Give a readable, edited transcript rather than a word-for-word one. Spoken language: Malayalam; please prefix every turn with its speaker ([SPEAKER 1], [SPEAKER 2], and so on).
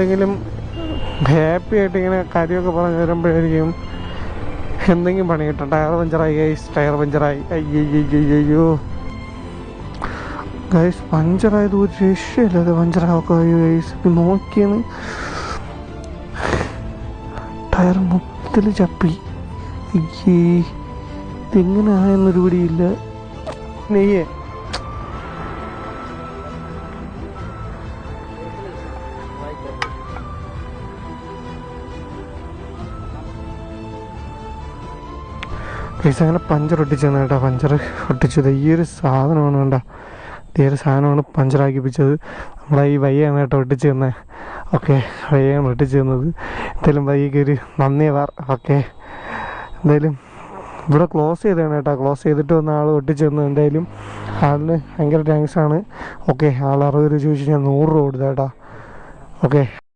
[SPEAKER 1] എന്തെങ്കിലും ഹാപ്പി ആയിട്ട് ഇങ്ങനെ കാര്യമൊക്കെ പറഞ്ഞു തരുമ്പോഴായിരിക്കും എന്തെങ്കിലും പണി കിട്ടും. ടയർ പഞ്ചറായി ഗൈസ്, ടയർ പഞ്ചറായി. അയ്യോ ഗൈസ്, പഞ്ചറായത് ഒരു രക്ഷയില്ല. അത് പഞ്ചറാക്കുക ഗൈസ്. നോക്കിയാണ് ടയർ മൊത്തത്തിൽ ചപ്പി. അയ്യേ, ഇതെങ്ങനെ ആയെന്നൊരു പിടിയില്ല. നെയ്യേ പൈസ അങ്ങനെ പഞ്ചർ ഒട്ടിച്ചു തന്നെ കേട്ടോ. പഞ്ചർ ഒട്ടിച്ചത് ഈ ഒരു സാധനമാണ് വേണ്ട, ഈ ഒരു സാധനമാണ് പഞ്ചറാക്കിപ്പിച്ചത്. നമ്മളെ ഈ വയ്യാണ് കേട്ടോ ഒട്ടിച്ച് തന്നെ. ഓക്കെ, വയ്യാണ് ഒട്ടിച്ച് തന്നത്. എന്തായാലും വയ്യക്ക് ഒരു നന്ദി വാർ. ഓക്കെ, എന്തായാലും ഇവിടെ ക്ലോസ് ചെയ്തതാണ് കേട്ടോ. ക്ലോസ് ചെയ്തിട്ട് വന്ന ആൾ ഒട്ടിച്ച് തന്നു. എന്തായാലും ആളിന് ഭയങ്കര താങ്ക്സ് ആണ്. ഓക്കെ, ആൾ 60 രൂപ ചോദിച്ചു, ഞാൻ 100 രൂപ കൊടുത്ത കേട്ടോ. ഓക്കെ,